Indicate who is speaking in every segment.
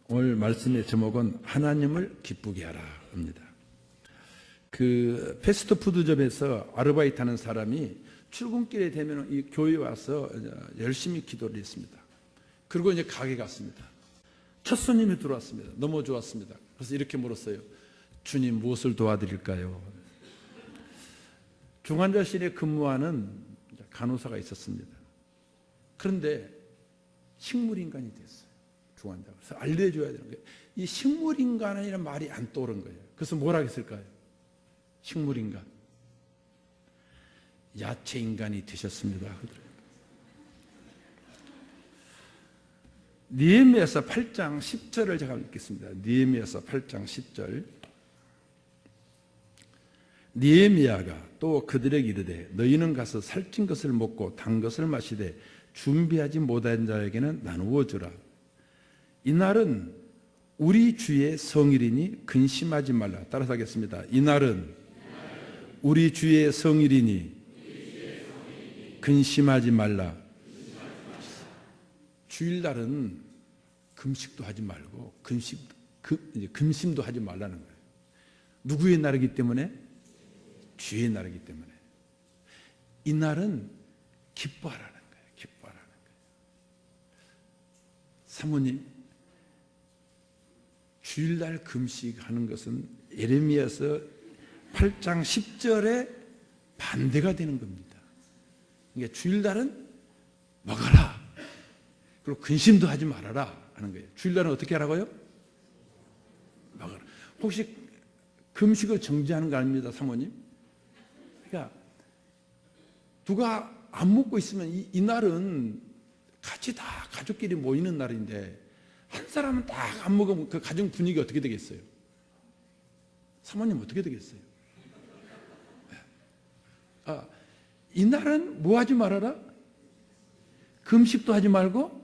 Speaker 1: 오늘 말씀의 제목은 하나님을 기쁘게 하라 합니다. 그 패스트푸드점에서 아르바이트 하는 사람이 출근길에 되면 이 교회에 와서 열심히 기도를 했습니다. 그리고 이제 가게 갔습니다. 첫 손님이 들어왔습니다. 너무 좋았습니다. 그래서 이렇게 물었어요. 주님, 무엇을 도와드릴까요? 중환자실에 근무하는 간호사가 있었습니다. 그런데 식물인간이 됐어요. 중환자가. 그래서 알려줘야 되는 거예요. 이 식물인간이라는 말이 안 떠오른 거예요. 그래서 뭐라 했을까요? 식물인간. 야채인간이 되셨습니다. 느헤미야서 8장 10절을 제가 읽겠습니다. 느헤미야서 8장 10절. 느헤미야가 또 그들에게 이르되 너희는 가서 살찐 것을 먹고 단 것을 마시되 준비하지 못한 자에게는 나누어 주라. 이날은 우리 주의 성일이니 근심하지 말라. 따라서 하겠습니다. 이날은 우리 주의 성일이니 근심하지 말라. 주일날은 금식도 하지 말고 금심도 하지 말라는 거예요. 누구의 날이기 때문에? 주의 날이기 때문에. 이 날은 기뻐하라는 거예요. 기뻐하라는 거예요. 사모님, 주일날 금식하는 것은 예레미야서 8장 10절에 반대가 되는 겁니다. 그러니까 주일날은 먹어라. 그리고 근심도 하지 말아라 하는 거예요. 주일날은 어떻게 하라고요? 먹어라. 혹시 금식을 정지하는 거 아닙니다, 사모님? 그러니까 누가 안 먹고 있으면 이 날은 같이 다 가족끼리 모이는 날인데 한 사람은 딱 안 먹으면 그 가정 분위기 어떻게 되겠어요? 사모님 어떻게 되겠어요? 이 날은 뭐 하지 말아라? 금식도 하지 말고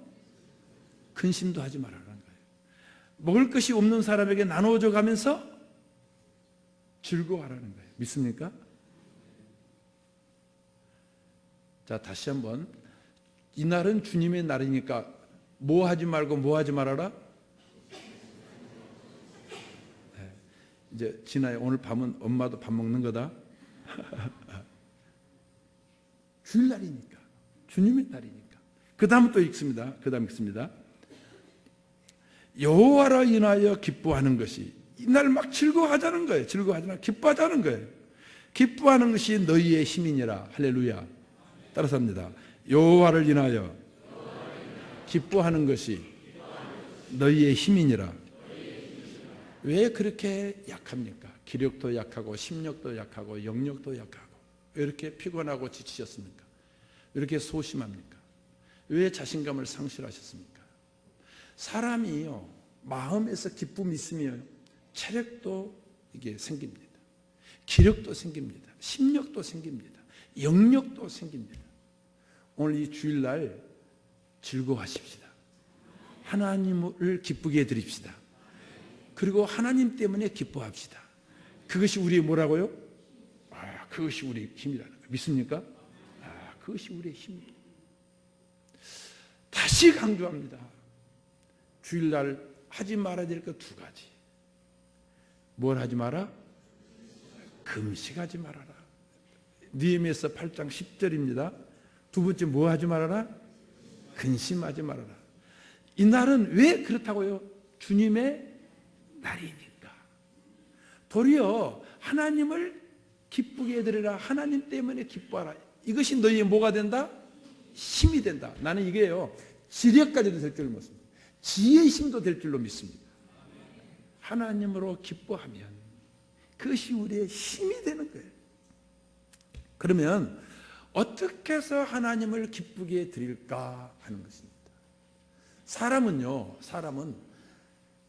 Speaker 1: 근심도 하지 말아라는 거예요. 먹을 것이 없는 사람에게 나누어져 가면서 즐거워하라는 거예요. 믿습니까? 자, 다시 한번. 이날은 주님의 날이니까 뭐 하지 말고 뭐 하지 말아라? 네. 이제 지나요. 오늘 밤은 엄마도 밥 먹는 거다. 주일날이니까. 주님의 날이니까. 그 다음은 또 읽습니다. 그 다음 읽습니다. 여호와로 인하여 기뻐하는 것이, 이날 막 즐거워하자는 거예요. 즐거워하자는, 기뻐하자는 거예요. 기뻐하는 것이 너희의 힘이니라. 할렐루야. 따라서 합니다. 여호와를 인하여 기뻐하는 것이 너희의 힘이니라. 왜 그렇게 약합니까? 기력도 약하고 심력도 약하고 영력도 약하고 왜 이렇게 피곤하고 지치셨습니까? 왜 이렇게 소심합니까? 왜 자신감을 상실하셨습니까? 사람이요, 마음에서 기쁨이 있으면 체력도 이게 생깁니다. 기력도 생깁니다. 심력도 생깁니다. 영력도 생깁니다. 오늘 이 주일날 즐거워하십시다. 하나님을 기쁘게 해드립시다. 그리고 하나님 때문에 기뻐합시다. 그것이 우리의 뭐라고요? 그것이 우리의 힘이라는 거예요. 믿습니까? 그것이 우리의 힘이에요. 다시 강조합니다. 주일날 하지 말아야 될 것 두 가지. 뭘 하지 마라? 금식하지 말아라. 느헤미야서 8장 10절입니다. 두 번째 뭐 하지 말아라? 근심하지 말아라. 이 날은 왜 그렇다고요? 주님의 날이니까. 도리어 하나님을 기쁘게 해드리라. 하나님 때문에 기뻐하라. 이것이 너희의 뭐가 된다? 힘이 된다. 나는 이게요, 지력까지도 될 줄로 믿습니다. 지혜의 힘도 될 줄로 믿습니다. 하나님으로 기뻐하면 그것이 우리의 힘이 되는 거예요. 그러면 어떻게 해서 하나님을 기쁘게 드릴까 하는 것입니다. 사람은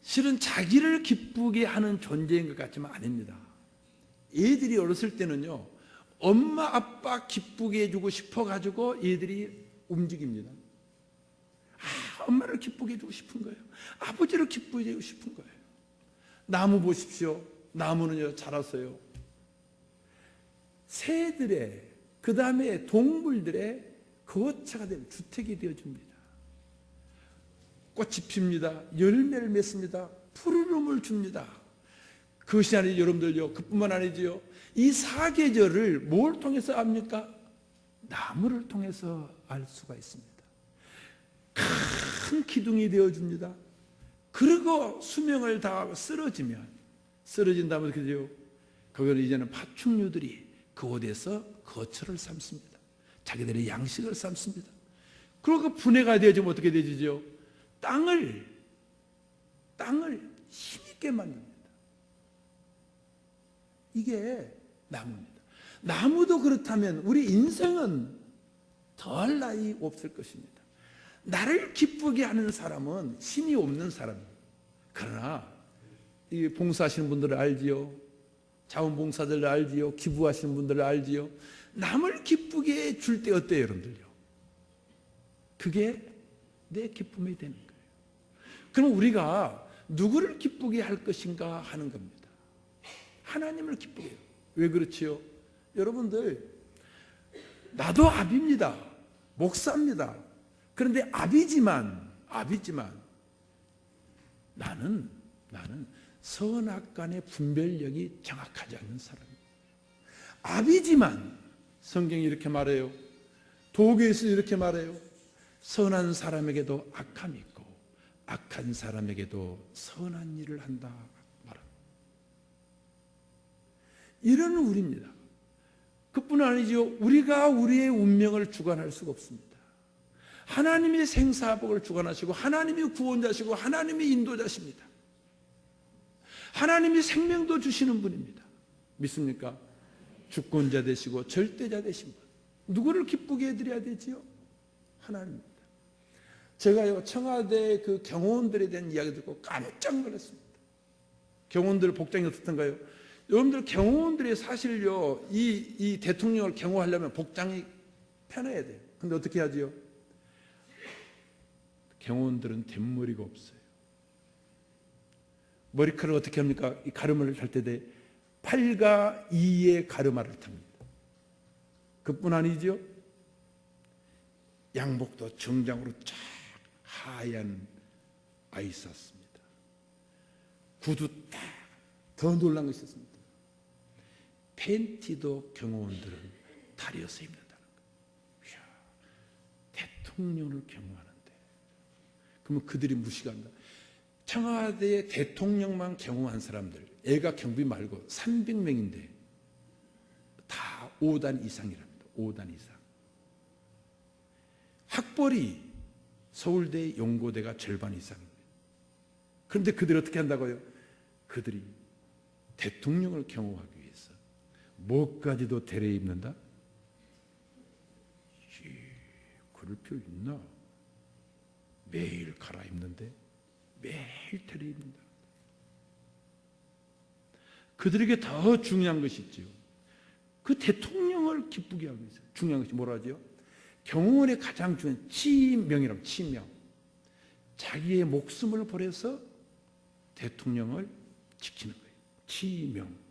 Speaker 1: 실은 자기를 기쁘게 하는 존재인 것 같지만 아닙니다. 애들이 어렸을 때는요, 엄마 아빠 기쁘게 해주고 싶어가지고 애들이 움직입니다. 엄마를 기쁘게 해주고 싶은 거예요. 아버지를 기쁘게 해주고 싶은 거예요. 나무 보십시오. 나무는요, 자랐어요. 새들의, 그 다음에 동물들의 거처가 되는 주택이 되어줍니다. 꽃이 핍니다. 열매를 맺습니다. 푸르름을 줍니다. 그것이 아니죠, 여러분들요. 그뿐만 아니지요. 이 사계절을 뭘 통해서 압니까? 나무를 통해서 알 수가 있습니다. 큰 기둥이 되어줍니다. 그리고 수명을 다하고 쓰러진다면 그죠? 그걸 이제는 파충류들이 그곳에서 거처를 삼습니다. 자기들의 양식을 삼습니다. 그리고 그 분해가 되어지면 어떻게 되지죠? 땅을 힘있게 만듭니다. 이게 나무입니다. 나무도 그렇다면 우리 인생은 더할 나위 없을 것입니다. 나를 기쁘게 하는 사람은 힘이 없는 사람이에요. 그러나 이 봉사하시는 분들을 알지요. 자원봉사자들 알지요. 기부하시는 분들을 알지요. 남을 기쁘게 줄 때 어때요, 여러분들요? 그게 내 기쁨이 되는 거예요. 그럼 우리가 누구를 기쁘게 할 것인가 하는 겁니다. 하나님을 기쁘게 해요. 왜 그렇지요? 여러분들, 나도 아비입니다. 목사입니다. 그런데 아비지만 나는 선악간의 분별력이 정확하지 않는 사람이에요. 아비지만 성경이 이렇게 말해요. 도교에서 이렇게 말해요. 선한 사람에게도 악함이 있고 악한 사람에게도 선한 일을 한다 말합니다. 이런 우리입니다. 그뿐 아니죠. 우리가 우리의 운명을 주관할 수가 없습니다. 하나님이 생사복을 주관하시고 하나님이 구원자시고 하나님이 인도자십니다. 하나님이 생명도 주시는 분입니다. 믿습니까? 주권자 되시고 절대자 되신 분. 누구를 기쁘게 해드려야 되지요? 하나님입니다. 제가요, 청와대 그 경호원들에 대한 이야기 듣고 깜짝 놀랐습니다. 경호원들 복장이 어떻던가요? 여러분들 경호원들이 사실요, 이 대통령을 경호하려면 복장이 편해야 돼요. 근데 어떻게 하지요? 경호원들은 댄머리가 없어요. 머리카락을 어떻게 합니까? 이 가르마를 탈 때 8과 2의 가르마를 탑니다. 그뿐 아니죠? 양복도 정장으로 쫙 하얀 아이쌌습니다. 구두 딱 더 놀란 것이 있었습니다. 팬티도 경호원들은 다리어서 입는다는 거예요. 이야, 대통령을 경호하는데 그러면 그들이 무시한다. 청와대의 대통령만 경호한 사람들, 애가 경비 말고 300명인데 다 5단 이상이랍니다. 5단 이상. 학벌이 서울대, 연고대가 절반 이상입니다. 그런데 그들이 어떻게 한다고요? 그들이 대통령을 경호하기 위해서 뭐까지도 대려 입는다? 그럴 필요 있나? 매일 갈아입는데 매일 대려 입는다. 그들에게 더 중요한 것이 있죠. 그 대통령을 기쁘게 하기 위해서 중요한 것이 뭐라 하죠? 경호원의 가장 중요한 치명이라고, 치명. 자기의 목숨을 버려서 대통령을 지키는 거예요. 치명.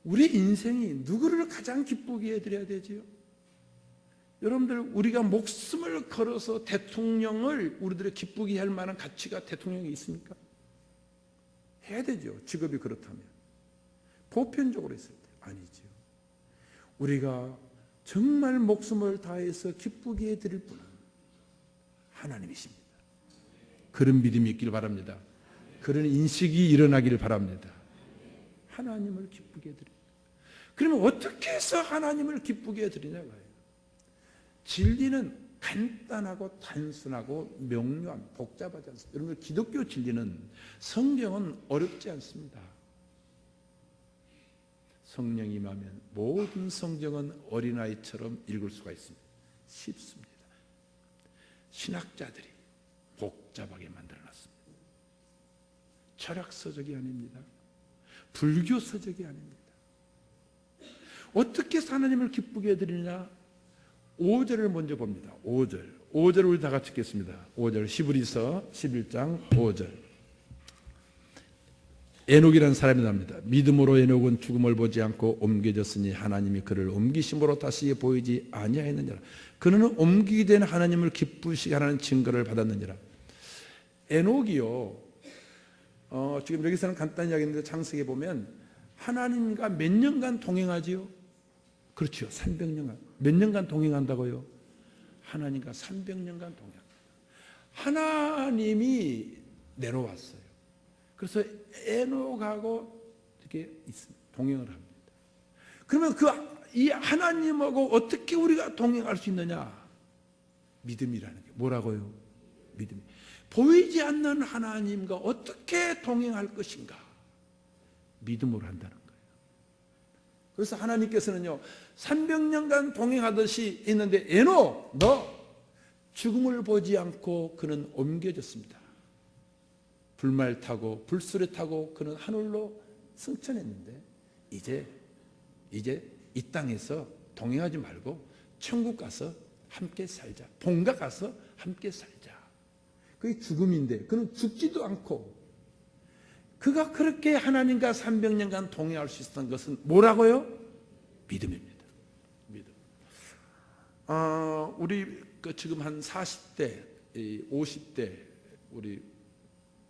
Speaker 1: 우리 인생이 누구를 가장 기쁘게 해드려야 되지요? 여러분들, 우리가 목숨을 걸어서 대통령을 우리들의 기쁘게 할 만한 가치가 대통령이 있습니까? 해야 되죠. 직업이 그렇다면. 보편적으로 했을 때 아니지요. 우리가 정말 목숨을 다해서 기쁘게 해드릴 분은 하나님이십니다. 그런 믿음이 있길 바랍니다. 그런 인식이 일어나기를 바랍니다. 하나님을 기쁘게 해드립니다. 그러면 어떻게 해서 하나님을 기쁘게 해드리냐고요. 진리는 간단하고 단순하고 명료한, 복잡하지 않습니다. 여러분, 기독교 진리는, 성경은 어렵지 않습니다. 성령이 임하면 모든 성경은 어린아이처럼 읽을 수가 있습니다. 쉽습니다. 신학자들이 복잡하게 만들어놨습니다. 철학서적이 아닙니다. 불교서적이 아닙니다. 어떻게 해서 하나님을 기쁘게 해드리냐? 5절을 먼저 봅니다. 5절 우리 다 같이 읽겠습니다. 5절, 히브리서 11장 5절. 에녹이라는 사람이 납니다. 믿음으로 에녹은 죽음을 보지 않고 옮겨졌으니 하나님이 그를 옮기심으로 다시 보이지 아니하였느니라. 그는 옮기게 된 하나님을 기쁘시게 하는 증거를 받았느니라. 에녹이요, 지금 여기서는 간단히 이야기했는데 창세기에 보면 하나님과 몇 년간 동행하지요? 그렇죠. 300년간. 몇 년간 동행한다고요? 하나님과 300년간 동행합니다. 하나님이 내려왔어요. 그래서 에녹하고 이렇게 동행을 합니다. 그러면 이 하나님하고 어떻게 우리가 동행할 수 있느냐? 믿음이라는 게 뭐라고요? 믿음. 보이지 않는 하나님과 어떻게 동행할 것인가? 믿음으로 한다는 거예요. 그래서 하나님께서는요, 300년간 동행하듯이 있는데 에녹, 너 죽음을 보지 않고 그는 옮겨졌습니다. 불말 타고 불수레 타고 그는 하늘로 승천했는데 이제 이 땅에서 동행하지 말고 천국 가서 함께 살자. 본가 가서 함께 살자. 그게 죽음인데 그는 죽지도 않고 그가 그렇게 하나님과 300년간 동행할 수 있었던 것은 뭐라고요? 믿음입니다. 믿음. 우리 지금 한 40대, 50대 우리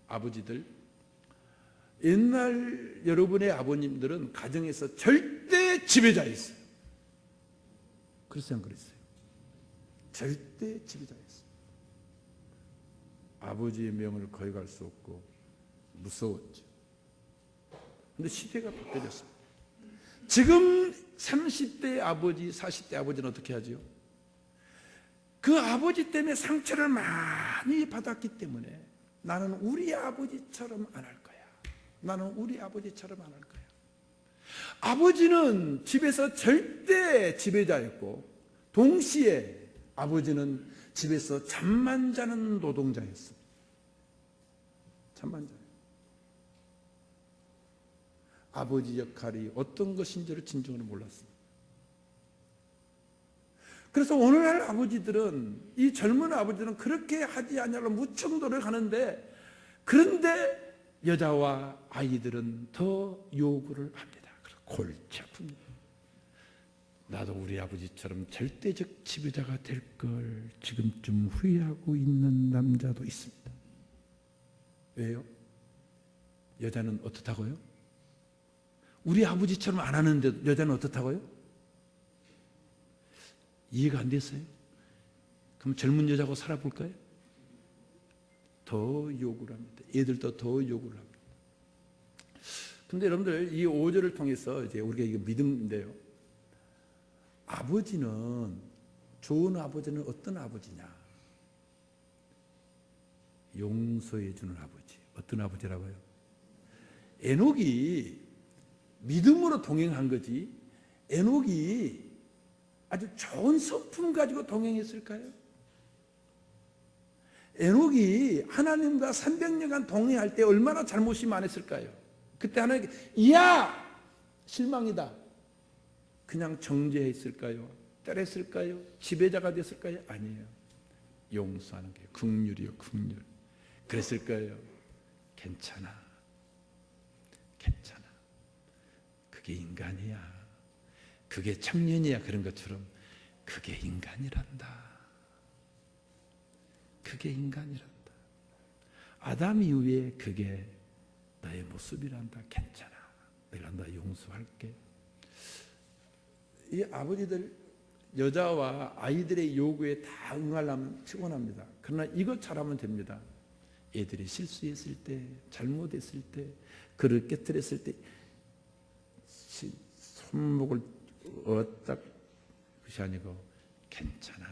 Speaker 1: 아버지들, 옛날 여러분의 아버님들은 가정에서 절대 지배자였어요. 그랬어요, 안 그랬어요? 절대 지배자였어요. 아버지의 명을 거역할 수 없고 무서웠죠. 그런데 시대가 바뀌어졌습니다. 지금 30대 아버지, 40대 아버지는 어떻게 하죠? 그 아버지 때문에 상처를 많이 받았기 때문에 나는 우리 아버지처럼 안 할 거야. 나는 우리 아버지처럼 안 할 거야. 아버지는 집에서 절대 지배자였고 동시에 아버지는 집에서 잠만 자는 노동자였습니다. 잠만 자요. 아버지 역할이 어떤 것인지를 진정으로 몰랐습니다. 그래서 오늘날 아버지들은, 이 젊은 아버지들은 그렇게 하지 않냐고 무척 노력하는데, 그런데 여자와 아이들은 더 요구를 합니다. 골치 아픕니다. 나도 우리 아버지처럼 절대적 지배자가 될 걸 지금쯤 후회하고 있는 남자도 있습니다. 왜요? 여자는 어떻다고요? 우리 아버지처럼 안 하는데 여자는 어떻다고요? 이해가 안 됐어요? 그럼 젊은 여자하고 살아볼까요? 더 요구를 합니다. 애들도 더 요구를 합니다. 근데 여러분들, 이 5절을 통해서 이제 우리가 이거 믿음인데요. 아버지는, 좋은 아버지는 어떤 아버지냐? 용서해 주는 아버지. 어떤 아버지라고요? 에녹이 믿음으로 동행한 거지, 에녹이 아주 좋은 성품 가지고 동행했을까요? 에녹이 하나님과 300년간 동행할 때 얼마나 잘못이 많았을까요? 그때 하나님께 야! 실망이다. 그냥 정죄했을까요? 때렸을까요? 지배자가 됐을까요? 아니에요. 용서하는 게 긍휼이요, 긍휼. 그랬을까요? 괜찮아. 괜찮아. 그게 인간이야. 그게 청년이야. 그런 것처럼 그게 인간이란다. 그게 인간이란다. 아담 이후에 그게 나의 모습이란다. 괜찮아. 내가 너 용서할게. 이 아버지들, 여자와 아이들의 요구에 다 응하려면 피곤합니다. 그러나 이것 잘하면 됩니다. 애들이 실수했을 때, 잘못했을 때, 그를 깨뜨렸을 때 손목을 어딱 것이 아니고 괜찮아.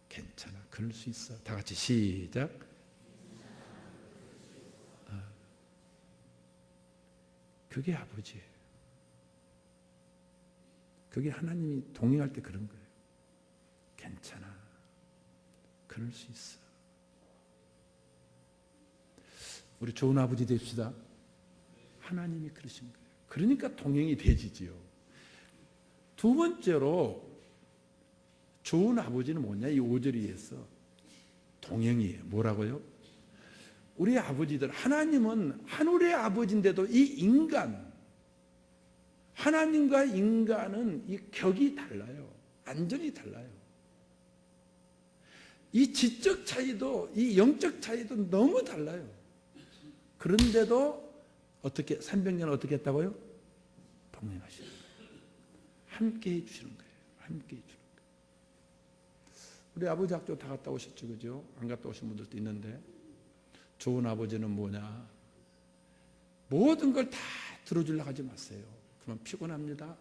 Speaker 1: 괜찮아. 그럴 수 있어. 다 같이 시작. 그게 아버지예요. 그게 하나님이 동행할 때 그런 거예요. 괜찮아. 그럴 수 있어. 우리 좋은 아버지 됩시다. 하나님이 그러신 거예요. 그러니까 동행이 되지지요. 두 번째로 좋은 아버지는 뭐냐? 이 5절에서 동행이에요. 뭐라고요? 우리 아버지들, 하나님은 하늘의 아버지인데도 이 인간, 하나님과 인간은 이 격이 달라요. 완전히 달라요. 이 지적 차이도, 이 영적 차이도 너무 달라요. 그런데도 어떻게 300년 어떻게 했다고요? 동행하시는 거예요. 함께 해주시는 거예요. 함께 해주는 거예요. 우리 아버지 학교 다 갔다 오셨죠, 그죠? 안 갔다 오신 분들도 있는데, 좋은 아버지는 뭐냐? 모든 걸 다 들어주려고 하지 마세요. 그러면 피곤합니다.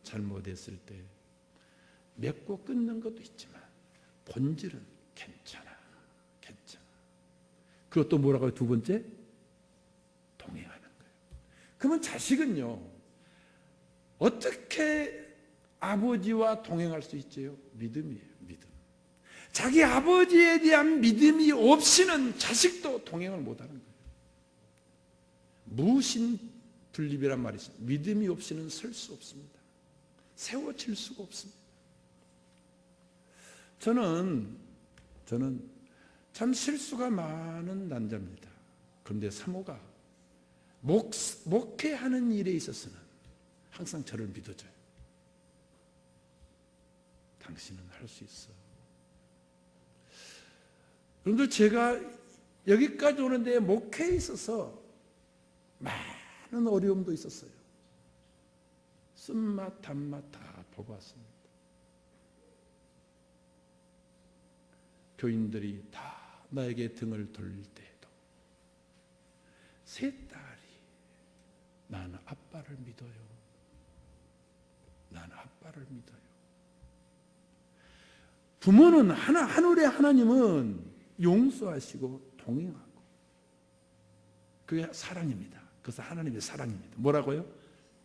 Speaker 1: 잘못했을 때 맺고 끊는 것도 있지만 본질은 괜찮아. 괜찮아. 그것도 뭐라고요? 두 번째? 동행하는 거예요. 그러면 자식은요, 어떻게 아버지와 동행할 수 있지요? 믿음이에요. 믿음. 자기 아버지에 대한 믿음이 없이는 자식도 동행을 못하는 거예요. 무신분립이란 말이 있어요. 믿음이 없이는 설 수 없습니다. 세워질 수가 없습니다. 저는 참 실수가 많은 남자입니다. 그런데 사모가 목회하는 일에 있어서는 항상 저를 믿어줘요. 당신은 할 수 있어. 여러분들, 제가 여기까지 오는데 목회에 있어서 많은 어려움도 있었어요. 쓴맛 단맛 다 보고 왔습니다. 교인들이 다 나에게 등을 돌릴 때에도 세 딸이 나는 아빠를 믿어요. 나는 아빠를 믿어요. 부모는 하늘의 하나님은 용서하시고 동행하고, 그게 사랑입니다. 그래서 하나님의 사랑입니다. 뭐라고요?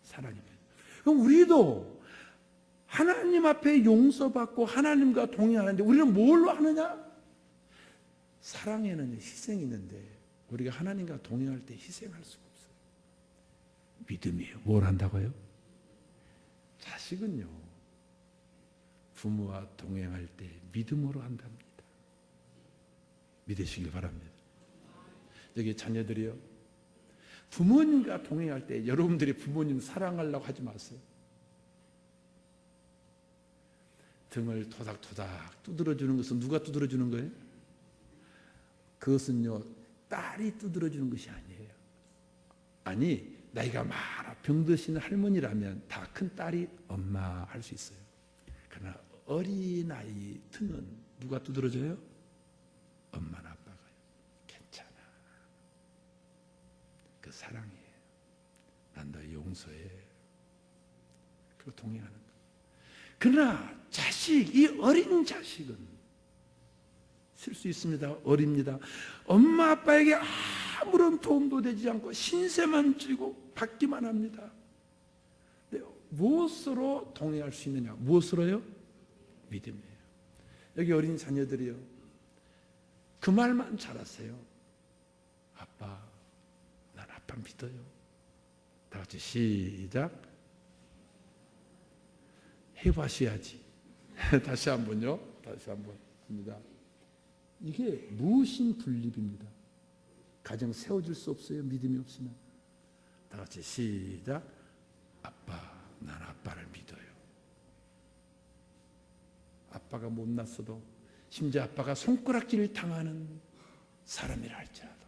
Speaker 1: 사랑입니다. 그럼 우리도 하나님 앞에 용서받고 하나님과 동행하는데 우리는 뭘로 하느냐? 사랑에는 희생이 있는데 우리가 하나님과 동행할 때 희생할 수가 없어요. 믿음이에요. 뭘 한다고요? 자식은요, 부모와 동행할 때 믿음으로 한답니다. 믿으시길 바랍니다. 여기 자녀들이요, 부모님과 동행할 때 여러분들이 부모님 사랑하려고 하지 마세요. 등을 토닥토닥 두드려주는 것은 누가 두드려주는 거예요? 그것은요, 딸이 두드려주는 것이 아니에요. 아니, 나이가 많아 병드신 할머니라면 다 큰 딸이 엄마 할 수 있어요. 그러나 어린아이 등은 누가 두드려줘요? 엄마나 아빠가요. 괜찮아. 그 사랑이에요. 난 너 용서해. 그리고 동행하는 거예요. 그러나 자식, 이 어린 자식은 실수 있습니다. 어립니다. 엄마 아빠에게 아무런 도움도 되지 않고 신세만 지고 받기만 합니다. 근데 무엇으로 동행할 수 있느냐? 무엇으로요? 믿음이에요. 여기 어린 자녀들이요, 그 말만 잘하세요. 아빠, 난 아빠 믿어요. 다 같이 시작. 해봐셔야지. 다시 한번요. 다시 한번 합니다. 이게 무신분립입니다. 가정 세워질 수 없어요. 믿음이 없으면. 다 같이 시작. 아빠, 난 아빠를 믿어요. 아빠가 못났어도, 심지어 아빠가 손가락질을 당하는 사람이라 할지라도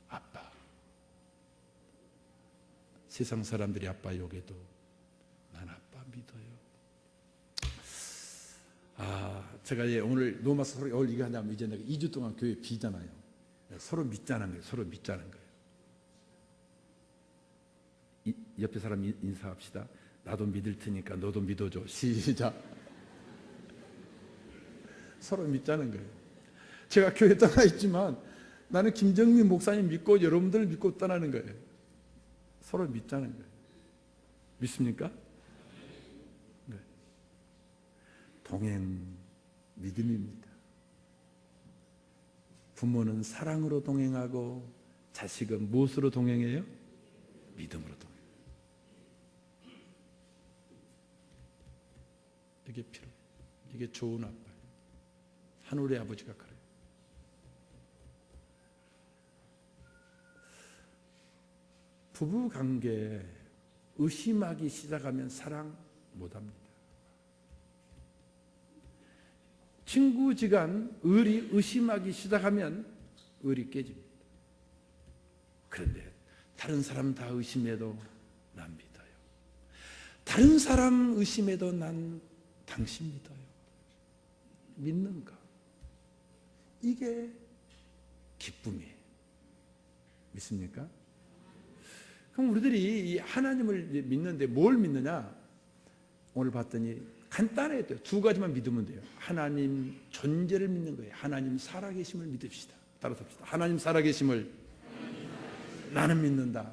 Speaker 1: 아빠, 세상 사람들이 아빠 욕해도 난 아빠 믿어요. 제가 오늘 노마스 서로 오늘 이거 하냐면, 이제 내가 2주 동안 교회 비잖아요. 서로 믿자는 거예요. 서로 믿자는 거예요. 옆에 사람 인사합시다. 나도 믿을 테니까 너도 믿어줘. 시작. 서로 믿자는 거예요. 제가 교회 떠나 있지만 나는 김정민 목사님 믿고 여러분들을 믿고 떠나는 거예요. 서로 믿자는 거예요. 믿습니까? 네. 동행, 믿음입니다. 부모는 사랑으로 동행하고 자식은 무엇으로 동행해요? 믿음으로 동행해요. 이게 필요해요. 이게 좋은 아빠예요. 하늘의 아버지가 그래요. 부부 관계 의심하기 시작하면 사랑 못합니다. 친구지간 의리 의심하기 시작하면 의리 깨집니다. 그런데 다른 사람 다 의심해도 난 믿어요. 다른 사람 의심해도 난 당신 믿어요. 믿는가? 이게 기쁨이에요. 믿습니까? 그럼 우리들이 이 하나님을 믿는데 뭘 믿느냐? 오늘 봤더니 간단해요. 두 가지만 믿으면 돼요. 하나님 존재를 믿는 거예요. 하나님 살아계심을 믿읍시다. 따라서 합시다. 하나님 살아계심을 나는 믿는다.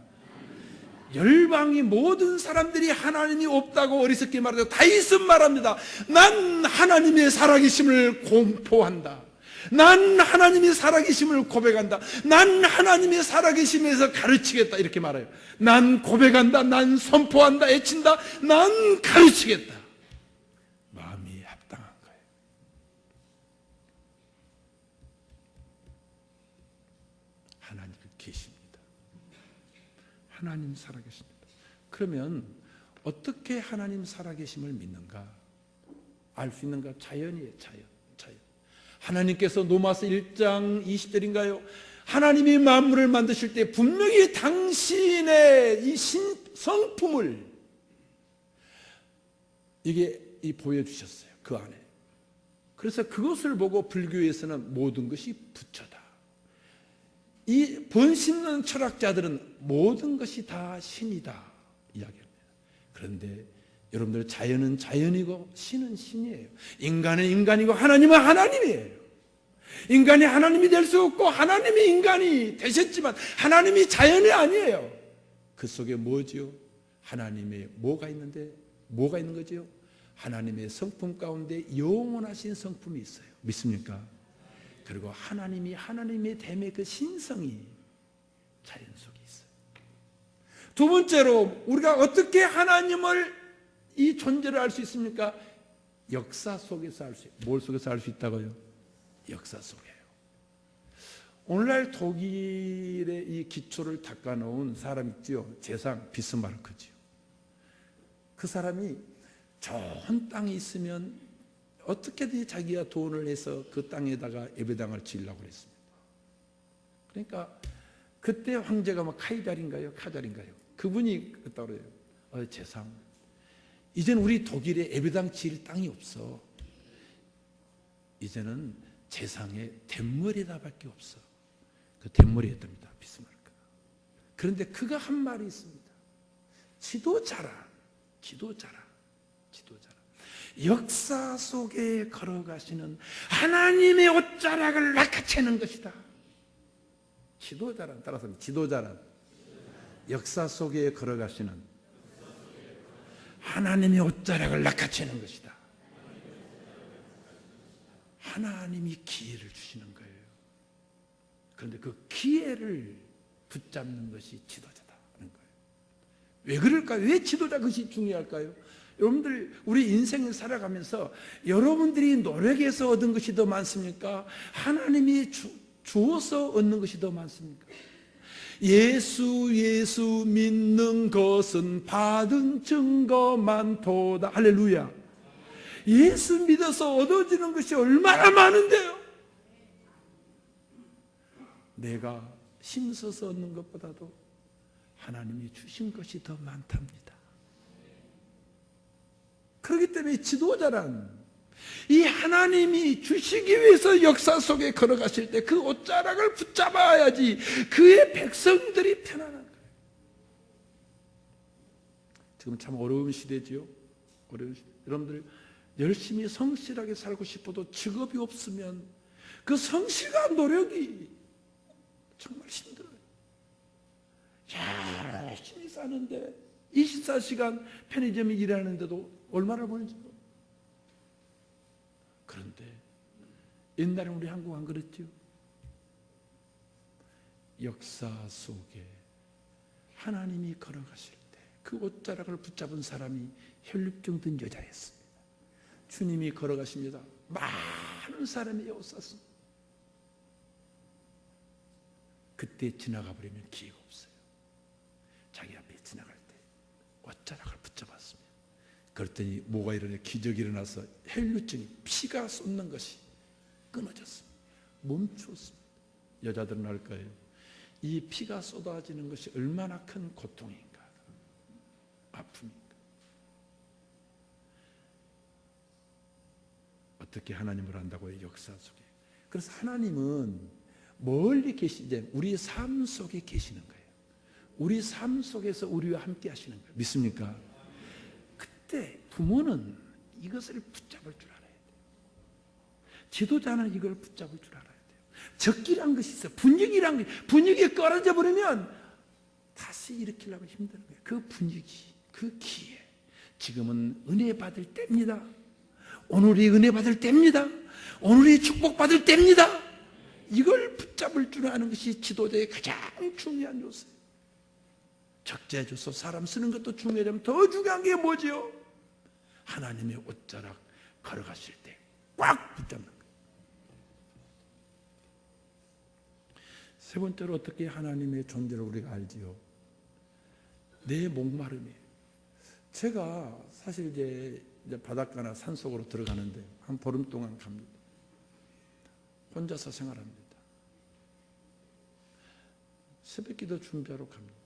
Speaker 1: 열방이 모든 사람들이 하나님이 없다고 어리석게 말하죠. 다윗은 말합니다. 난 하나님의 살아계심을 공포한다. 난 하나님의 살아계심을 고백한다. 난 하나님의 살아계심에서 가르치겠다. 이렇게 말해요. 난 고백한다. 난 선포한다. 애친다. 난 가르치겠다. 마음이 합당한 거예요. 하나님 계십니다. 하나님 살아계십니다. 그러면 어떻게 하나님 살아계심을 믿는가? 알 수 있는가? 자연이에요. 자연. 하나님께서 로마서 1장 20절인가요? 하나님이 만물을 만드실 때 분명히 당신의 이 성품을 이게 보여주셨어요. 그 안에. 그래서 그것을 보고 불교에서는 모든 것이 부처다. 이 번심는 철학자들은 모든 것이 다 신이다 이야기합니다. 그런데 여러분들 자연은 자연이고 신은 신이에요. 인간은 인간이고 하나님은 하나님이에요. 인간이 하나님이 될 수 없고 하나님이 인간이 되셨지만 하나님이 자연이 아니에요. 그 속에 뭐지요? 하나님의 뭐가 있는데 뭐가 있는 거지요? 하나님의 성품 가운데 영원하신 성품이 있어요. 믿습니까? 그리고 하나님의 됨의 그 신성이 자연 속에 있어요. 두 번째로 우리가 어떻게 하나님을 이 존재를 알 수 있습니까? 역사 속에서 알 수 있어요. 뭘 속에서 알 수 있다고요? 역사 속에요. 오늘날 독일의 이 기초를 닦아놓은 사람 있지요. 재상 비스마르크지요. 그 사람이 좋은 땅이 있으면 어떻게든 자기가 돈을 내서 그 땅에다가 예배당을 지으려고 그랬습니다. 그러니까 그때 황제가 뭐 카자린가요? 그분이 그랬다고 그래요. 재상, 이제는 우리 독일에 예배당 지을 땅이 없어. 이제는 재상에 댄머리다밖에 없어. 그 댄머리였답니다. 비스마르크가. 그런데 그가 한 말이 있습니다. 지도자라. 역사 속에 걸어가시는 하나님의 옷자락을 낚아채는 것이다. 지도자란, 따라서 지도자란 역사 속에 걸어가시는 하나님의 옷자락을 낚아채는 것이다. 하나님이 기회를 주시는 거예요. 그런데 그 기회를 붙잡는 것이 지도자다 하는 거예요. 왜 그럴까요? 왜 지도자 것이 중요할까요? 여러분들 우리 인생을 살아가면서 여러분들이 노력해서 얻은 것이 더 많습니까? 하나님이 주어서 얻는 것이 더 많습니까? 예수 믿는 것은 받은 증거 많도다. 할렐루야. 예수 믿어서 얻어지는 것이 얼마나 많은데요. 내가 힘써서 얻는 것보다도 하나님이 주신 것이 더 많답니다. 그렇기 때문에 지도자란 이 하나님이 주시기 위해서 역사 속에 걸어가실 때 그 옷자락을 붙잡아야지 그의 백성들이 편안한 거예요. 지금 참 어려운 시대지요. 어려운 시대. 여러분들 열심히 성실하게 살고 싶어도 직업이 없으면 그 성실과 노력이 정말 힘들어요. 열심히 사는데 24시간 편의점에 일하는데도 얼마나 버는지 모르겠어요. 그런데 옛날에 우리 한국 안 그랬죠? 역사 속에 하나님이 걸어가실 때 그 옷자락을 붙잡은 사람이 혈육증 든 여자였습니다. 주님이 걸어가십니다. 많은 사람이 에워쌌습니다. 그때 지나가 버리면 기회가 없어요. 옷자락을 붙잡았습니다. 그랬더니 뭐가 일어나요? 기적이 일어나서 혈류증이 피가 쏟는 것이 끊어졌습니다. 멈추었습니다. 여자들은 알 거예요. 이 피가 쏟아지는 것이 얼마나 큰 고통인가, 아픔인가. 어떻게 하나님을 안다고요? 역사 속에. 그래서 하나님은 멀리 계시지, 우리 삶 속에 계시는 거예요. 우리 삶 속에서 우리와 함께 하시는 거예요. 믿습니까? 그때 부모는 이것을 붙잡을 줄 알아야 돼요. 지도자는 이걸 붙잡을 줄 알아야 돼요. 적기란 것이 있어. 분위기란 것, 분위기에 떨어져 버리면 다시 일으키려면 힘든 거예요. 그 분위기, 그 기회. 지금은 은혜 받을 때입니다. 오늘이 은혜 받을 때입니다. 오늘이 축복받을 때입니다. 이걸 붙잡을 줄 아는 것이 지도자의 가장 중요한 요소예요. 적재해줘서 사람 쓰는 것도 중요하지만 더 중요한 게 뭐지요? 하나님의 옷자락 걸어가실 때 꽉 붙잡는 거예요. 세 번째로 어떻게 하나님의 존재를 우리가 알지요? 내 목마름이에요. 제가 사실 이제 바닷가나 산속으로 들어가는데 한 보름 동안 갑니다. 혼자서 생활합니다. 새벽기도 준비하러 갑니다.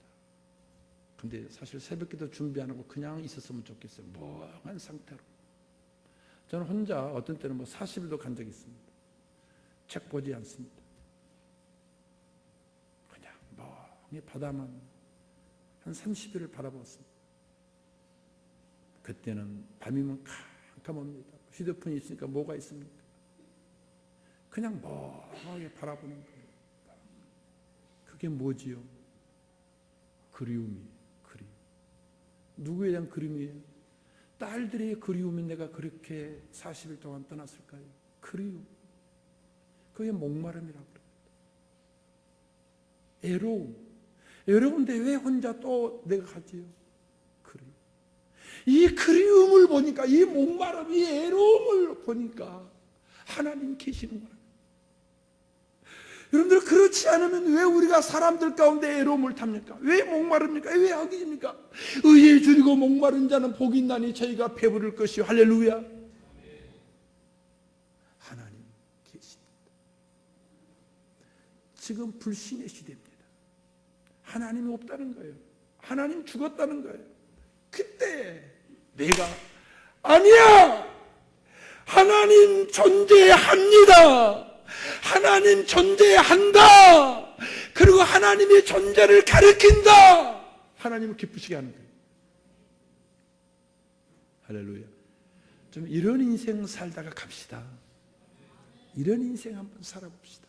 Speaker 1: 근데 사실 새벽기도 준비 안 하고 그냥 있었으면 좋겠어요. 멍한 상태로. 저는 혼자 어떤 때는 40일도 간 적이 있습니다. 책 보지 않습니다. 그냥 멍히 바다만 한 30일을 바라봤습니다. 그때는 밤이면 캄캄합니다. 휴대폰이 있으니까 뭐가 있습니까? 그냥 멍하게 바라보는 거예요. 그게 뭐지요? 그리움이에요. 그리움. 누구에 대한 그리움이에요? 딸들의 그리움이 내가 그렇게 40일 동안 떠났을까요? 그리움. 그게 목마름이라고 그래요. 애로움. 애로운데 왜 혼자 또 내가 가지요? 그리움. 이 그리움을 보니까, 이 목마름, 이 애로움을 보니까 하나님 계시는 거예요. 여러분들, 그렇지 않으면 왜 우리가 사람들 가운데 애로움을 탑니까? 왜 목마릅니까? 왜 허기집니까? 의에 줄이고 목마른 자는 복이 있나니 저희가 배부를 것이요. 할렐루야. 하나님 계십니다. 지금 불신의 시대입니다. 하나님이 없다는 거예요. 하나님 죽었다는 거예요. 그때 내가 아니야! 하나님 존재합니다. 하나님 존재한다. 그리고 하나님의 존재를 가르친다. 하나님을 기쁘시게 하는 거예요. 할렐루야. 좀 이런 인생 살다가 갑시다. 이런 인생 한번 살아봅시다.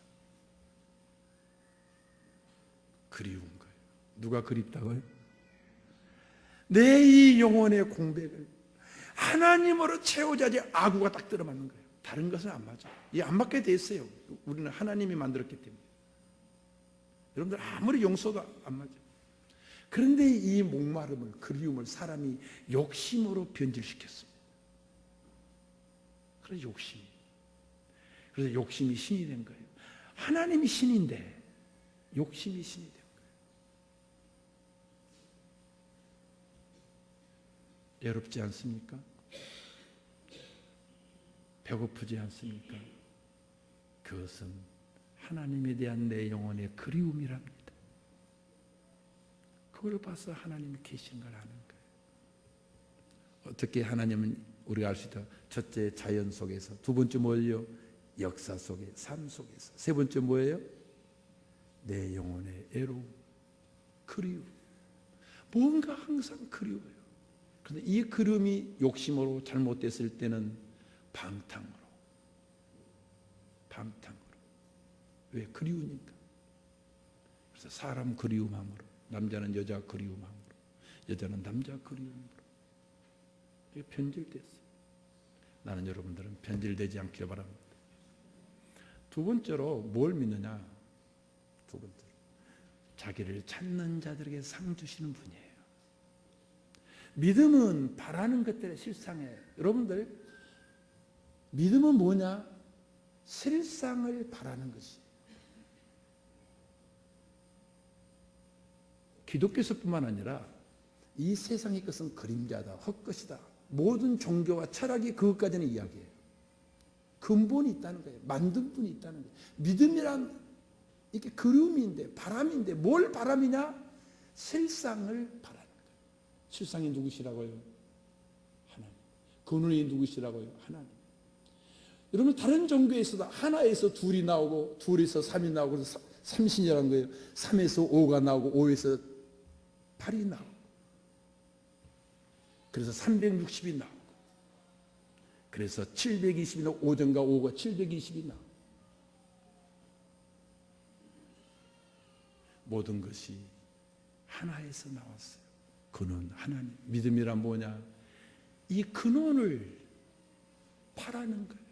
Speaker 1: 그리운 거예요. 누가 그립다고요? 내 이 영혼의 공백을 하나님으로 채워야지. 아구가 딱 들어맞는 거예요. 다른 것은 안 맞아. 이 안 맞게 돼 있어요. 우리는 하나님이 만들었기 때문에. 여러분들 아무리 용서도 안 맞아. 그런데 이 목마름을, 그리움을 사람이 욕심으로 변질시켰습니다. 그래서 욕심이. 그래서 욕심이 신이 된 거예요. 하나님이 신인데 욕심이 신이 된 거예요. 외롭지 않습니까? 배고프지 않습니까? 그것은 하나님에 대한 내 영혼의 그리움이랍니다. 그걸 봐서 하나님이 계신 걸 아는 거예요. 어떻게 하나님은 우리가 알 수 있다? 첫째, 자연 속에서. 두 번째 뭐예요? 역사 속에, 삶 속에서. 세 번째 뭐예요? 내 영혼의 애로움, 그리움. 뭔가 항상 그리워요. 그런데 이 그리움이 욕심으로 잘못됐을 때는 방탕으로. 왜? 그리우니까. 그래서 사람 그리움함으로, 남자는 여자 그리움함으로, 여자는 남자 그리움으로. 이게 변질됐어요. 나는 여러분들은 변질되지 않기를 바랍니다. 두 번째로 뭘 믿느냐? 두 번째로 자기를 찾는 자들에게 상 주시는 분이에요. 믿음은 바라는 것들의 실상에, 여러분들 믿음은 뭐냐? 실상을 바라는 것이. 기독교에서뿐만 아니라 이 세상의 것은 그림자다, 헛것이다. 모든 종교와 철학이 그것까지는 이야기해요. 근본이 있다는 거예요. 만든 분이 있다는 거예요. 믿음이란 이게 그림인데, 바람인데, 뭘 바람이냐? 실상을 바라는 거예요. 실상이 누구시라고요? 하나님. 근원이 누구시라고요? 하나님. 여러분, 다른 종교에서도 하나에서 둘이 나오고, 둘에서 삼이 나오고, 그래서 삼신이라는 거예요. 3에서 5가 나오고, 5에서 8이 나오고, 그래서 360이 나오고, 그래서 720이 나오고, 5전과 5가 720이 나오고, 모든 것이 하나에서 나왔어요. 근원 하나님. 믿음이란 뭐냐? 이 근원을 바라는 거예요.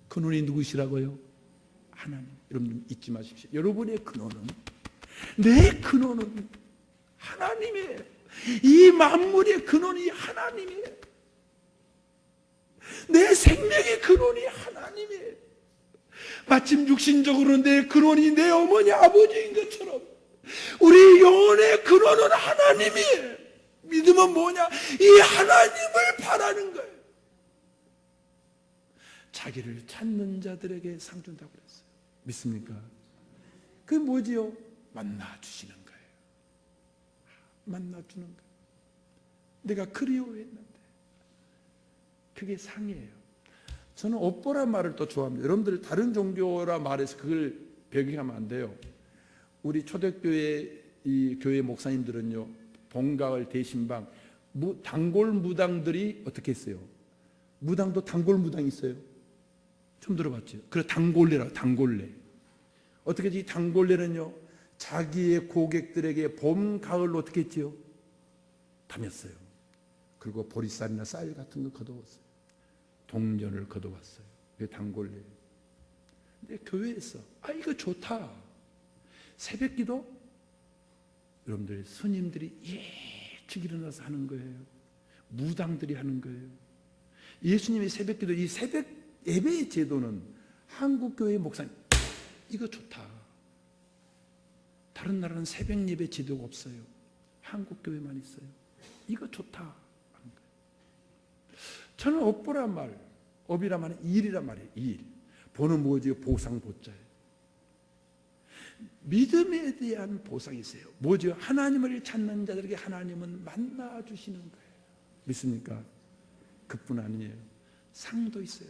Speaker 1: 근원이 누구시라고요? 하나님. 여러분 잊지 마십시오. 여러분의 근원은, 내 근원은 하나님이에요. 이 만물의 근원이 하나님이에요. 내 생명의 근원이 하나님이에요. 마침 육신적으로 내 근원이 내 어머니 아버지인 것처럼 우리 영혼의 근원은 하나님이에요. 믿음은 뭐냐? 이 하나님을 바라는 거예요. 자기를 찾는 자들에게 상 준다고 그랬어요. 믿습니까? 그게 뭐지요? 만나주시는 거예요. 만나주는 거예요. 내가 그리워했는데 그게 상이에요. 저는 업보란 말을 또 좋아합니다. 여러분들 다른 종교라 말해서 그걸 배경하면 안 돼요. 우리 초대교회 이 교회 목사님들은요, 봉가을 대신방 단골 무당들이 어떻게 했어요? 무당도 단골 무당이 있어요. 처음 들어봤죠? 그래, 단골레라고. 단골레. 어떻게 이 단골레는요, 자기의 고객들에게 봄, 가을로 어떻게 했지요? 다녔어요. 그리고 보리쌀이나 쌀 같은 거 걷어왔어요. 동전을 걷어왔어요. 그게 단골레. 근데 교회에서 이거 좋다. 새벽기도 여러분들 스님들이 일찍 일어나서 하는 거예요. 무당들이 하는 거예요. 예수님의 새벽기도, 이 새벽 예배의 제도는 한국교회 목사님 이거 좋다. 다른 나라는 새벽 예배 제도가 없어요. 한국교회만 있어요. 이거 좋다. 저는 업보란 말, 업이란 말은 일이란 말이에요. 일. 보는 뭐지요? 보상 보자예요. 믿음에 대한 보상이 있어요. 뭐죠? 하나님을 찾는 자들에게 하나님은 만나주시는 거예요. 믿습니까? 그뿐 아니에요. 상도 있어요.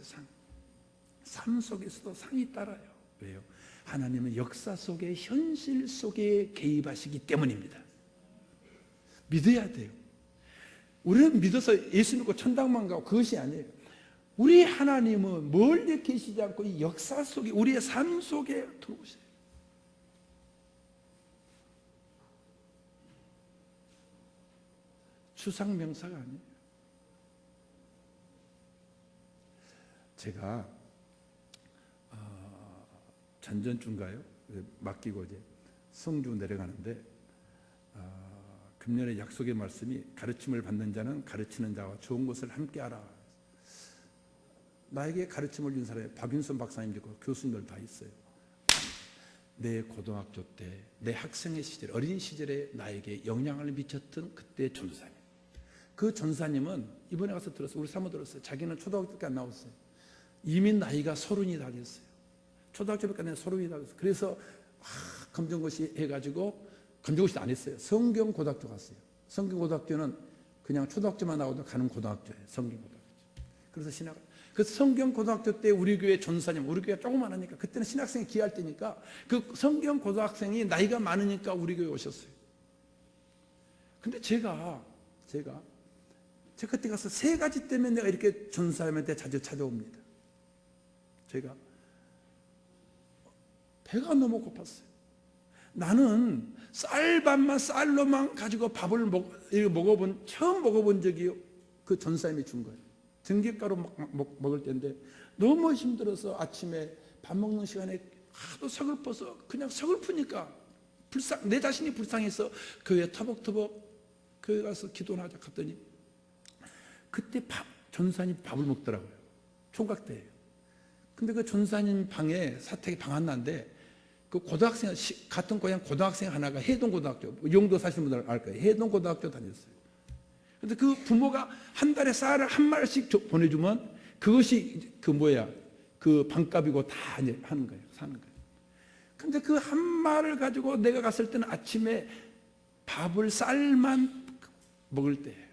Speaker 1: 삶 속에서도 상이 따라요. 왜요? 하나님은 역사 속에, 현실 속에 개입하시기 때문입니다. 믿어야 돼요. 우리는 믿어서 예수 믿고 천당만 가고 그것이 아니에요. 우리 하나님은 멀리 계시지 않고 이 역사 속에, 우리의 삶 속에 들어오세요. 추상명사가 아니에요. 제가 전전주인가요? 맡기고 이제 성주 내려가는데 금년에 약속의 말씀이 가르침을 받는 자는 가르치는 자와 좋은 것을 함께하라. 나에게 가르침을 준 사람이 박윤선 박사님도 있고 교수님들 다 있어요. 내 고등학교 때, 내 학생의 시절, 어린 시절에 나에게 영향을 미쳤던 그때 전사님. 그 전사님은 이번에 가서 들었어요. 우리 사모 들었어요. 자기는 초등학교 때까지 안 나왔어요. 이미 나이가 30이 다 됐어요. 초등학교까지 30이 다 됐어요. 그래서 검정고시 해가지고, 검정고시도 안 했어요. 성경고등학교 갔어요. 성경고등학교는 그냥 초등학교만 나오도 가는 고등학교예요. 성경고등학교. 그래서 그 성경고등학교 때 우리 교회 전사님, 우리 교회가 조그만하니까 그때는 신학생이 귀할 때니까 그 성경고등학생이 나이가 많으니까 우리 교회 오셨어요. 근데 제가 그때 가서 3가지 때문에 내가 이렇게 전사님한테 자주 찾아옵니다. 제가 배가 너무 고팠어요. 나는 쌀로만 가지고 밥을 처음 먹어본 적이 그 전사님이 준 거예요. 전깃가루 먹을 때인데 너무 힘들어서 아침에 밥 먹는 시간에 하도 서글퍼서 그냥 서글프니까 내 자신이 불쌍해서 교회 터벅터벅 교회 가서 기도나 하자 갔더니 그때 전사님 밥을 먹더라고요. 총각 때예요. 근데 그 전사님 방에 사택에 방 하나인데 그 고등학생, 같은 고향 고등학생 하나가 해동고등학교, 영도 사시는 분들 알 거예요. 해동고등학교 다녔어요. 근데 그 부모가 한 달에 쌀을 한 마리씩 보내주면 그것이 그 반값이고 다 이제 하는 거예요. 사는 거예요. 근데 그 한 말을 가지고 내가 갔을 때는 아침에 밥을 쌀만 먹을 때예요.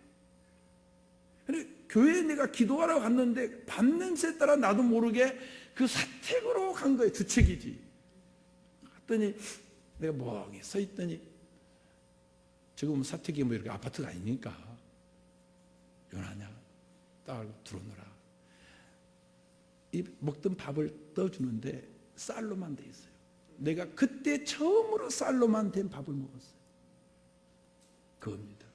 Speaker 1: 근데 교회에 내가 기도하러 갔는데 밥 냄새에 따라 나도 모르게 그 사택으로 간 거예요. 주책이지. 갔더니 내가 멍하게 서 있더니 지금 사택이 뭐 이렇게 아파트가 아니니까 연하냐 딱 들어오너라. 이 먹던 밥을 떠주는데 쌀로만 돼 있어요. 내가 그때 처음으로 쌀로만 된 밥을 먹었어요. 그겁니다.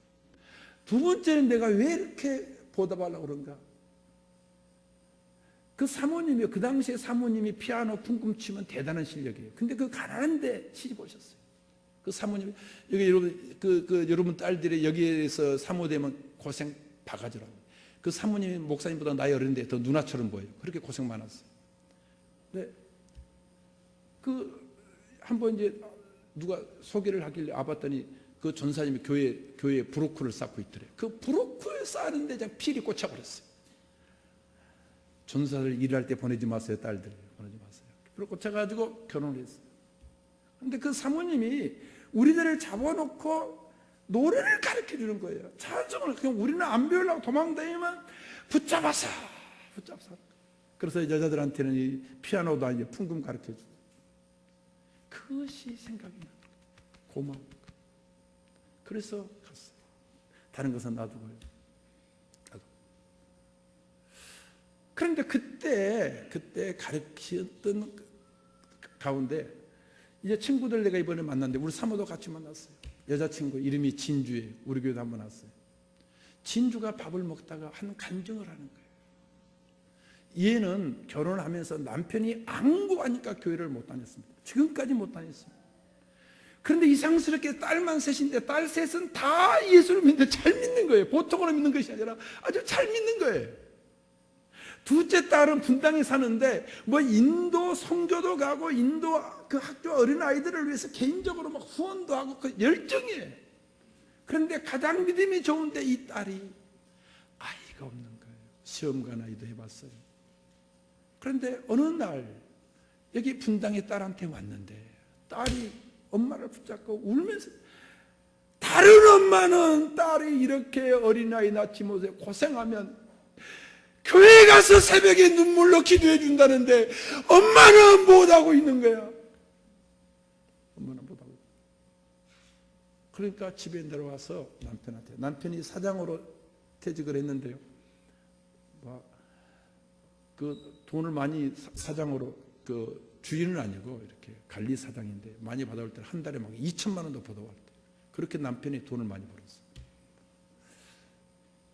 Speaker 1: 두 번째는 내가 왜 이렇게 보답하려고 그런가? 그 사모님이, 그 당시에 사모님이 피아노 쿵쿵 치면 대단한 실력이에요. 근데 그 가난한데 시집 오셨어요. 그 사모님이, 여기 여러분, 여러분 딸들이 여기에서 사모되면 고생 바가지라고. 그 사모님이 목사님보다 나이 어린데 더 누나처럼 보여요. 그렇게 고생 많았어요. 네. 한번 이제 누가 소개를 하길래 와봤더니 그 전사님이 교회에 브로커를 쌓고 있더래요. 그 브로커를 쌓는데 그냥 필이 꽂혀버렸어요. 전사를 일할 때 보내지 마세요, 딸들. 보내지 마세요. 그리고 꽂혀가지고 결혼을 했어요. 근데 그 사모님이 우리들을 잡아놓고 노래를 가르쳐 주는 거예요. 찬송을. 그냥 우리는 안 배우려고 도망다니면 붙잡아서. 그래서 여자들한테는 이 피아노도 이제 풍금 가르쳐 주고. 그것이 생각이 나요. 고마워. 그래서 갔어요. 다른 것은 놔두고요. 그런데 그때 가르쳤던 가운데 이제 친구들 내가 이번에 만났는데 우리 사모도 같이 만났어요. 여자친구 이름이 진주예요. 우리 교회도 한번 왔어요. 진주가 밥을 먹다가 한 간증을 하는 거예요. 얘는 결혼하면서 남편이 안구하니까 교회를 못 다녔습니다. 지금까지 못 다녔습니다. 그런데 이상스럽게 딸만 셋인데 딸 셋은 다 예수를 믿는데 잘 믿는 거예요. 보통으로 믿는 것이 아니라 아주 잘 믿는 거예요. 둘째 딸은 분당에 사는데 뭐 인도 성교도 가고 인도 그 학교 어린아이들을 위해서 개인적으로 막 후원도 하고 그 열정이에요. 그런데 가장 믿음이 좋은데 이 딸이 아이가 없는 거예요. 시험과 나이도 해봤어요. 그런데 어느 날 여기 분당의 딸한테 왔는데 딸이 엄마를 붙잡고 울면서 다른 엄마는 딸이 이렇게 어린아이 낳지 못해 고생하면 교회 가서 새벽에 눈물로 기도해 준다는데 엄마는 못하고 있는 거야. 엄마는 못하고. 그러니까 집에 내려와서 남편이 사장으로 퇴직을 했는데요. 그 돈을 많이 사장으로 주인은 아니고 이렇게 관리사장인데 많이 받아올 때는 한 달에 막 2천만 원도 받아올 때 그렇게 남편이 돈을 많이 벌었어요.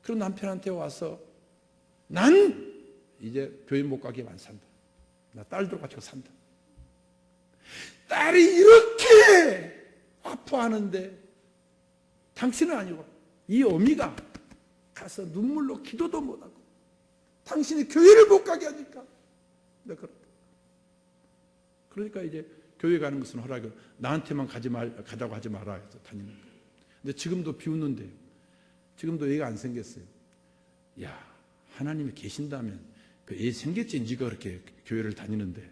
Speaker 1: 그럼 남편한테 와서 난 이제 교회 못 가게 안 산다. 나 딸들 가지고 산다. 딸이 이렇게 아파하는데 당신은 아니고 이 어미가 가서 눈물로 기도도 못하고 당신이 교회를 못 가게 하니까 내가 그렇다. 그러니까 이제 교회 가는 것은 허락을 나한테만 가자고 하지 마라 해서 다니는 거예요. 근데 지금도 비웃는데요. 지금도 애가 안 생겼어요. 야, 하나님이 계신다면 그 애 생겼지 네가 그렇게 교회를 다니는데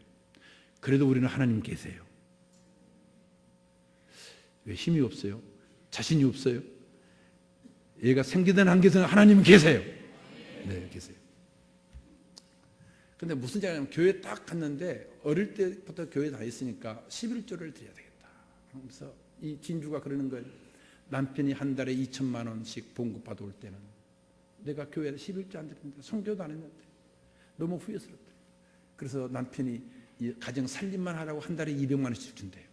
Speaker 1: 그래도 우리는 하나님 계세요. 왜 힘이 없어요? 자신이 없어요? 얘가 생기든 안 계든 하나님은 계세요. 네, 계세요. 근데 무슨 얘기냐면 교회 딱 갔는데 어릴 때부터 교회 다녔으니까 11조를 드려야 되겠다. 그래서 이 진주가 그러는 거예요. 남편이 한 달에 2천만 원씩 봉급 받아올 때는 내가 교회에 11조 안 드렸는데 성교도 안 했는데 너무 후회스럽다. 그래서 남편이 가정 살림만 하라고 한 달에 200만 원씩 준대요.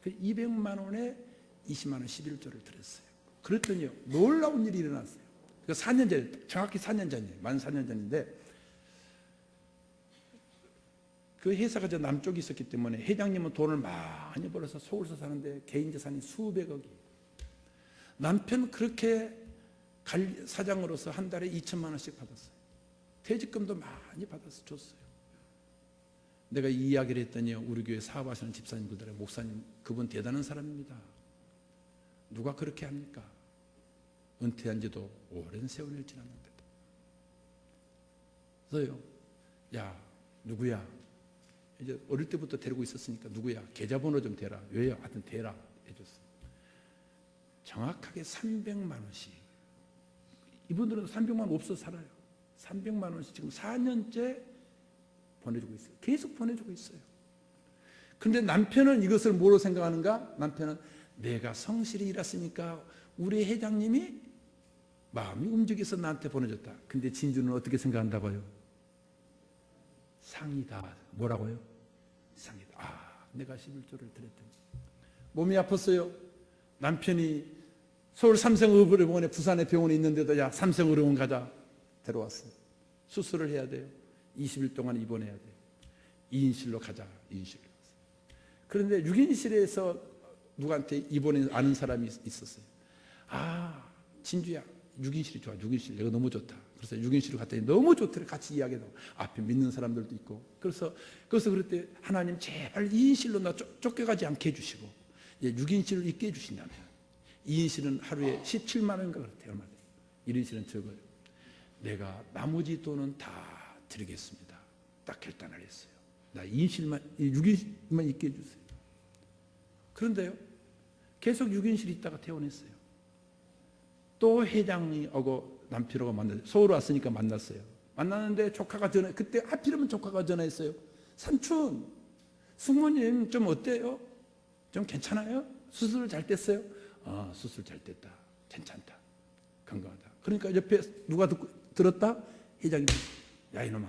Speaker 1: 그 200만 원에 20만 원 11조를 드렸어요. 그랬더니요 놀라운 일이 일어났어요. 그 4년 전에 정확히 4년 전이에요. 만 4년 전인데 그 회사가 저 남쪽에 있었기 때문에 회장님은 돈을 많이 벌어서 서울서 사는데 개인 재산이 수백억이. 남편 그렇게 사장으로서 한 달에 2천만 원씩 받았어요. 퇴직금도 많이 받아서 줬어요. 내가 이 이야기를 했더니 우리 교회 사업하시는 집사님들, 목사님, 그분 대단한 사람입니다. 누가 그렇게 합니까? 은퇴한 지도 오랜 세월이 지났는데도. 그래서요, 야, 누구야? 이제 어릴 때부터 데리고 있었으니까 누구야? 계좌번호 좀 대라. 왜요? 하여튼 대라 해줬어. 정확하게 300만 원씩. 이분들은 300만 원 없어 살아요. 300만 원씩 지금 4년째 보내주고 있어요. 계속 보내주고 있어요. 그런데 남편은 이것을 뭐로 생각하는가? 남편은 내가 성실히 일했으니까 우리 회장님이 마음이 움직여서 나한테 보내줬다. 근데 진주는 어떻게 생각한다고요? 상이다. 뭐라고요? 상이다. 아, 내가 11조를 드렸더니 몸이 아팠어요. 남편이 서울 삼성의료병원에 부산에 병원에 있는데도 야, 삼성의료병원 가자. 데려왔어요. 수술을 해야 돼요. 20일 동안 입원해야 돼요. 2인실로 가자. 2인실로 갔어요. 그런데 6인실에서 누구한테 입원해 아는 사람이 있었어요. 아, 진주야, 6인실이 좋아. 6인실 내가 너무 좋다. 그래서 6인실로 갔더니 너무 좋더래. 같이 이야기하고 앞에 믿는 사람들도 있고. 그래서 그럴 때 하나님 제발 2인실로 나 쫓겨가지 않게 해주시고 6인실로 있게 해주신다면 2인실은 하루에 17만 원인가 그렇대요. 얼마 1인실은 적어요. 내가 나머지 돈은 다 드리겠습니다. 딱 결단을 했어요. 나 2인실만 6인실만 있게 해주세요. 그런데요, 계속 6인실 있다가 퇴원했어요. 또 회장님하고 남편하고 만났어요. 서울 왔으니까 만났어요. 만났는데 조카가 그때 하필이면 조카가 전화했어요. 삼촌, 숙모님 좀 어때요? 좀 괜찮아요? 수술 잘 됐어요? 아, 수술 잘 됐다. 괜찮다. 건강하다. 그러니까 옆에 누가 들었다? 회장님, 야 이놈아,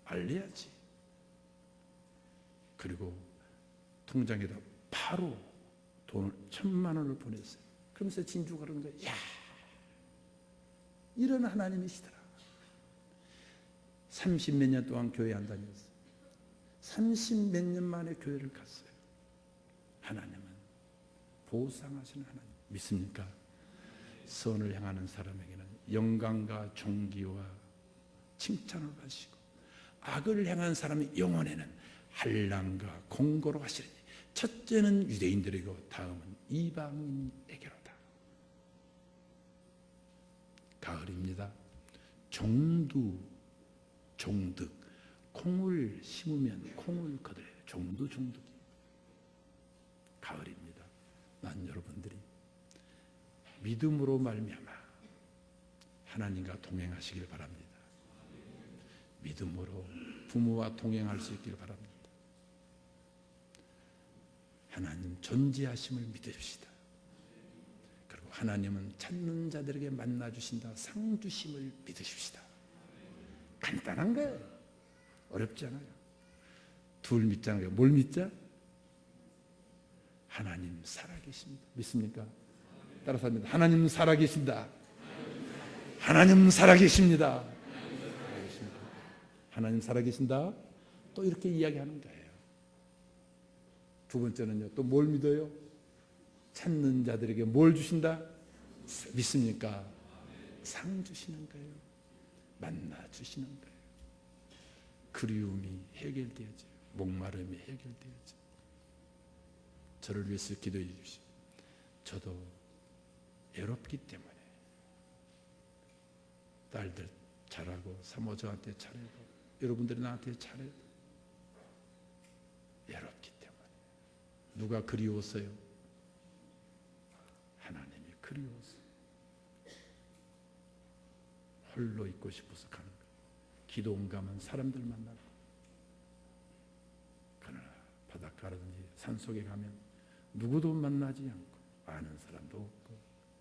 Speaker 1: 알려야지. 그리고 통장에다 바로 돈을 1,000만 원을 보냈어요. 그러면서 진주가 그러는 거예요. 야, 이런 하나님이시더라. 30몇 년 동안 교회 안 다녔어요. 30몇 년 만에 교회를 갔어요. 하나님은 보상하시는 하나님. 믿습니까? 선을 향하는 사람에게는 영광과 존귀와 칭찬을 받으시고 악을 향한 사람의 영혼에는 한란과 공고로 하시리니 첫째는 유대인들이고 다음은 이방인에게로다. 가을입니다. 종득. 콩을 심으면 콩을 거둬요. 종득이. 가을입니다. 난 여러분들이 믿음으로 말미암아 하나님과 동행하시길 바랍니다. 믿음으로 부모와 동행할 수 있길 바랍니다. 하나님 존재하심을 믿으십시다. 그리고 하나님은 찾는 자들에게 만나주신다. 상 주심을 믿으십시다. 간단한 거예요. 어렵지 않아요. 둘 믿잖아요. 뭘 믿자? 하나님 살아계십니다. 믿습니까? 따라서 합니다. 하나님 살아계신다. 하나님 살아계십니다. 하나님 살아계신다. 또 이렇게 이야기하는 거예요. 두 번째는요. 또 뭘 믿어요? 찾는 자들에게 뭘 주신다? 믿습니까? 상 주시는 거예요. 만나 주시는 거예요. 그리움이 해결되어져요. 목마름이 해결되어져요. 저를 위해서 기도해 주십시오. 저도 외롭기 때문에 딸들 잘하고 사모 저한테 잘해도 여러분들이 나한테 잘해도 외롭기 때문에 누가 그리웠어요? 하나님이 그리웠어요. 홀로 있고 싶어서 가는 거예요. 기도 가면 사람들 만나고 그러나 바닷가라든지 산속에 가면 누구도 만나지 않고 아는 사람도 없고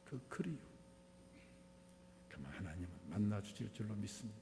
Speaker 1: 그 그리움. 그러면 하나님은 만나 주실 줄로 믿습니다.